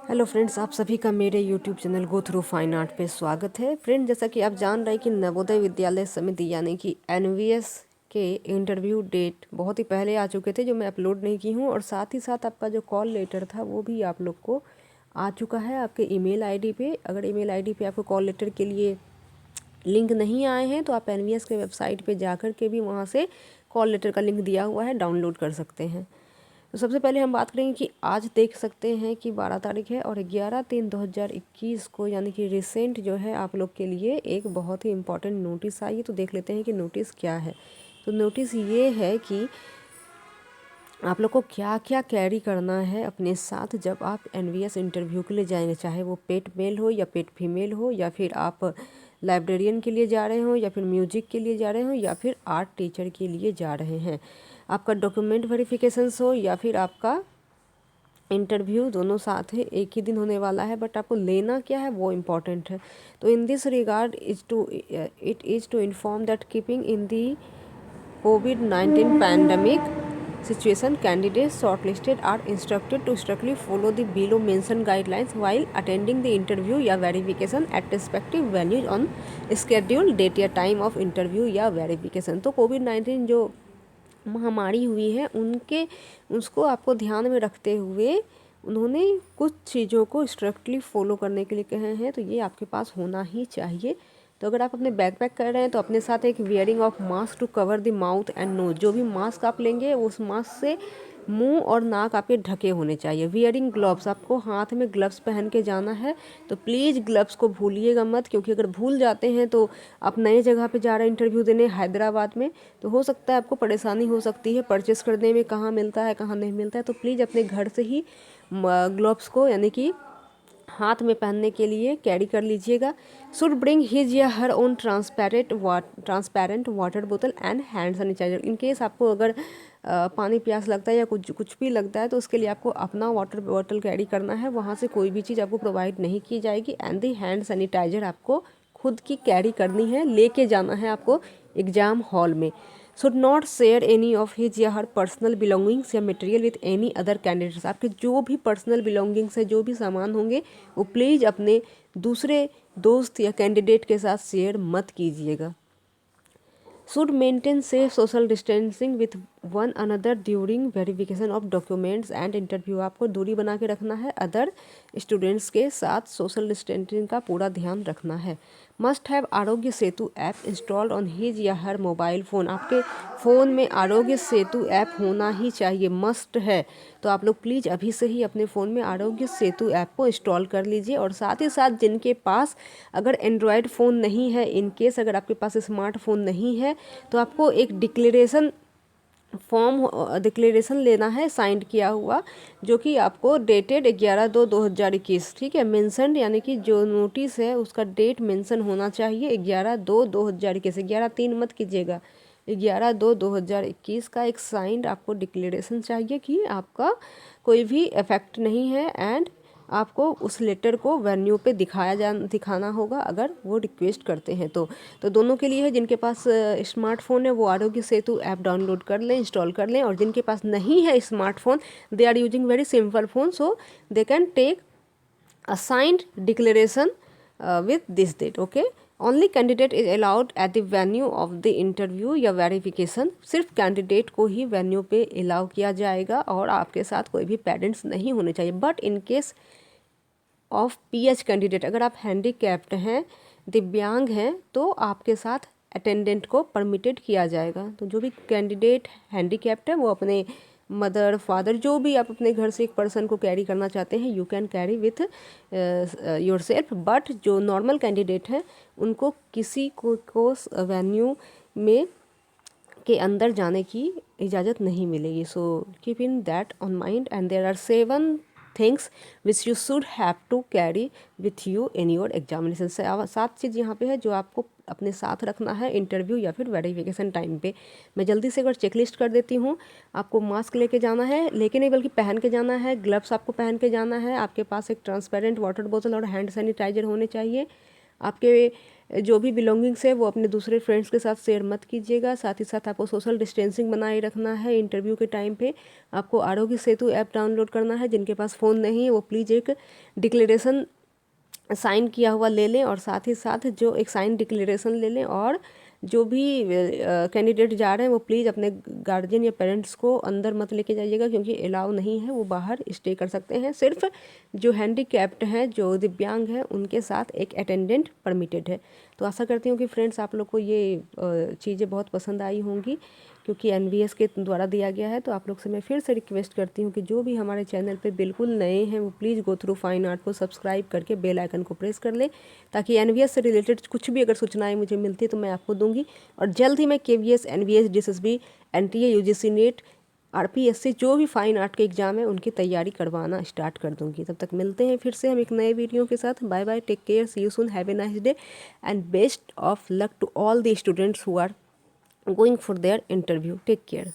Hello friends, आप सभी का मेरे YouTube channel go through fine art पे स्वागत है। फ्रेंड, जैसा कि आप जान रहे हैं कि नवोदय विद्यालय समिति यानी कि एनवीएस के इंटरव्यू डेट बहुत ही पहले आ चुके थे, जो मैं अपलोड नहीं की हूँ। और साथ ही साथ आपका जो कॉल लेटर था वो भी आप लोग को आ चुका है आपके ईमेल आईडी पे। अगर ईमेल आईडी पे आपको कॉल लेटर के लिए लिंक नहीं आए हैं तो आप एनवीएस के वेबसाइट पे जाकर के भी वहाँ से कॉल लेटर का लिंक दिया हुआ है, डाउनलोड कर सकते हैं। तो सबसे पहले हम बात करेंगे कि आज देख सकते हैं कि 12 तारीख है और 11/3/2021 को यानी कि रिसेंट जो है आप लोग के लिए एक बहुत ही इम्पॉर्टेंट नोटिस आई है। तो देख लेते हैं कि नोटिस क्या है। तो नोटिस ये है कि आप लोग को क्या क्या कैरी करना है अपने साथ जब आप एनवीएस इंटरव्यू के लिए जाएंगे, चाहे वो पेट मेल हो या पेट फीमेल हो, या फिर आप लाइब्रेरियन के लिए जा रहे हो, या फिर म्यूजिक के लिए जा रहे हो, या फिर आर्ट टीचर के लिए जा रहे हैं। आपका डॉक्यूमेंट वेरिफिकेशंस हो या फिर आपका इंटरव्यू, दोनों साथ है, एक ही दिन होने वाला है, बट आपको लेना क्या है वो इम्पॉर्टेंट है। तो in this regard it is to inform that keeping in the COVID-19 pandemic situation, candidates shortlisted are instructed to strictly follow the below mentioned guidelines while attending the interview या verification at respective venues on scheduled date या time of interview या verification। तो COVID-19 जो महामारी हुई है उसको आपको ध्यान में रखते हुए उन्होंने कुछ चीज़ों को स्ट्रिक्टली फॉलो करने के लिए कहे हैं। तो ये आपके पास होना ही चाहिए। तो अगर आप अपने बैकपैक कर रहे हैं तो अपने साथ एक wearing of mask to cover the mouth and nose, जो भी मास्क आप लेंगे उस मास्क से मुंह और नाक आपके ढके होने चाहिए। वियरिंग ग्लव्स, आपको हाथ में ग्लव्स पहन के जाना है। तो प्लीज़ ग्लव्स को भूलिएगा मत, क्योंकि अगर भूल जाते हैं तो आप नए जगह पे जा रहे हैं इंटरव्यू देने हैदराबाद में, तो हो सकता है आपको परेशानी हो सकती है परचेस करने में, कहाँ मिलता है कहाँ नहीं मिलता है। तो प्लीज़ अपने घर से ही ग्लव्स को यानी कि हाथ में पहनने के लिए कैरी कर लीजिएगा। शुड ब्रिंग हिज या हर ओन ट्रांसपेरेंट वाटर बोतल and hand sanitiser. In case आपको अगर पानी प्यास लगता है या कुछ भी लगता है तो उसके लिए आपको अपना वाटर बॉटल कैरी करना है, वहाँ से कोई भी चीज़ आपको प्रोवाइड नहीं की जाएगी। एंड दी हैंड सैनिटाइजर आपको खुद की कैरी करनी है, लेके जाना है आपको एग्ज़ाम हॉल में। Should not share any of his या हर पर्सनल बिलोंगिंग्स या material with any other candidates. आपके जो भी पर्सनल बिलोंगिंग्स है, जो भी सामान होंगे, वो प्लीज़ अपने दूसरे दोस्त या कैंडिडेट के साथ शेयर मत कीजिएगा। Should maintain safe social distancing with one another during verification of documents and interview. आपको दूरी बना के रखना है, अदर स्टूडेंट्स के साथ सोशल डिस्टेंसिंग का पूरा ध्यान रखना है। Must have Aarogya Setu app installed on his या हर मोबाइल फ़ोन। आपके फ़ोन में आरोग्य सेतु ऐप होना ही चाहिए, मस्ट है। तो आप लोग प्लीज़ अभी से ही अपने फ़ोन में आरोग्य सेतु ऐप को इंस्टॉल कर लीजिए। और साथ ही साथ जिनके पास अगर एंड्रॉयड फ़ोन नहीं है, इन केस अगर आपके पास स्मार्टफोन नहीं है, तो आपको एक डिक्लेरेशन लेना है साइंड किया हुआ, जो कि आपको डेटेड 11/2/2021, ठीक है, मेंशनड, यानी कि जो नोटिस है उसका डेट मेंशन होना चाहिए 11/2/2021। 11/3 मत कीजिएगा, 11/2/2021 का एक साइंड आपको डिक्लेरेशन चाहिए कि आपका कोई भी इफेक्ट नहीं है। एंड आपको उस लेटर को वेन्यू पे दिखाना होगा अगर वो रिक्वेस्ट करते हैं तो दोनों के लिए है। जिनके पास स्मार्टफोन है वो आरोग्य सेतु ऐप डाउनलोड कर लें, इंस्टॉल कर लें। और जिनके पास नहीं है smartphone, they are using very simple phone, so they can take a signed declaration with this date, okay। Only candidate is allowed at the venue of the interview या वेरिफिकेशन। सिर्फ कैंडिडेट को ही वेन्यू पे allow किया जाएगा और आपके साथ कोई भी पेरेंट्स नहीं होने चाहिए। But in case of pH candidate, अगर आप हैंडीकैप्ड हैं, दिव्यांग हैं, तो आपके साथ अटेंडेंट को परमिटेड किया जाएगा। तो जो भी कैंडिडेट हैंडीकैप्ड है वो अपने मदर फादर, जो भी आप अपने घर से एक पर्सन को कैरी करना चाहते हैं, you can carry with your self. But जो नॉर्मल कैंडिडेट हैं उनको किसी को वेन्यू में के अंदर जाने की इजाज़त नहीं मिलेगी। So keep in that on mind. And there are 7 things which you should have to carry with you in your examination. 7 चीज़ यहाँ पे है जो आपको अपने साथ रखना है इंटरव्यू या फिर वेरिफिकेशन टाइम पे। मैं जल्दी से अगर चेकलिस्ट कर देती हूँ। आपको मास्क लेके जाना है, लेके नहीं बल्कि पहन के जाना है। ग्लव्स आपको पहन के जाना है। आपके पास एक ट्रांसपेरेंट वाटर बोतल और हैंड सैनिटाइजर होने चाहिए। आपके जो भी बिलोंगिंग्स है वो अपने दूसरे फ्रेंड्स के साथ शेयर मत कीजिएगा। साथ ही साथ आपको सोशल डिस्टेंसिंग बनाए रखना है। इंटरव्यू के टाइम पे आपको आरोग्य सेतु ऐप डाउनलोड करना है। जिनके पास फ़ोन नहीं है वो प्लीज़ एक डिक्लेरेशन साइन किया हुआ ले लें, और साथ ही साथ जो एक साइन डिक्लेरेशन ले लें। और जो भी कैंडिडेट जा रहे हैं वो प्लीज़ अपने गार्जियन या पेरेंट्स को अंदर मत लेके जाइएगा, क्योंकि अलाउ नहीं है, वो बाहर स्टे कर सकते हैं। सिर्फ जो हैंडीकैप्ड हैं, जो दिव्यांग हैं, उनके साथ एक अटेंडेंट परमिटेड है। तो आशा करती हूँ कि फ्रेंड्स आप लोग को ये चीज़ें बहुत पसंद आई होंगी, क्योंकि एनवीएस के द्वारा दिया गया है। तो आप लोग से मैं फिर से रिक्वेस्ट करती हूँ कि जो भी हमारे चैनल पे बिल्कुल नए हैं वो please go through fine art को सब्सक्राइब करके बेल आइकन को प्रेस कर लें, ताकि एनवीएस से रिलेटेड कुछ भी अगर सूचनाएं मुझे मिलती है तो मैं आपको दूंगी। और जल्द ही मैं KVS, NVS, DSSB, NTA, UGC NET, RPSC, जो भी फाइन आर्ट के एग्ज़ाम है उनकी तैयारी करवाना स्टार्ट कर दूंगी। तब तक मिलते हैं फिर से हम एक नए वीडियो के साथ। Bye bye, take care, see you soon, have a nice day and best of luck to all the students who are going for their interview. Take care.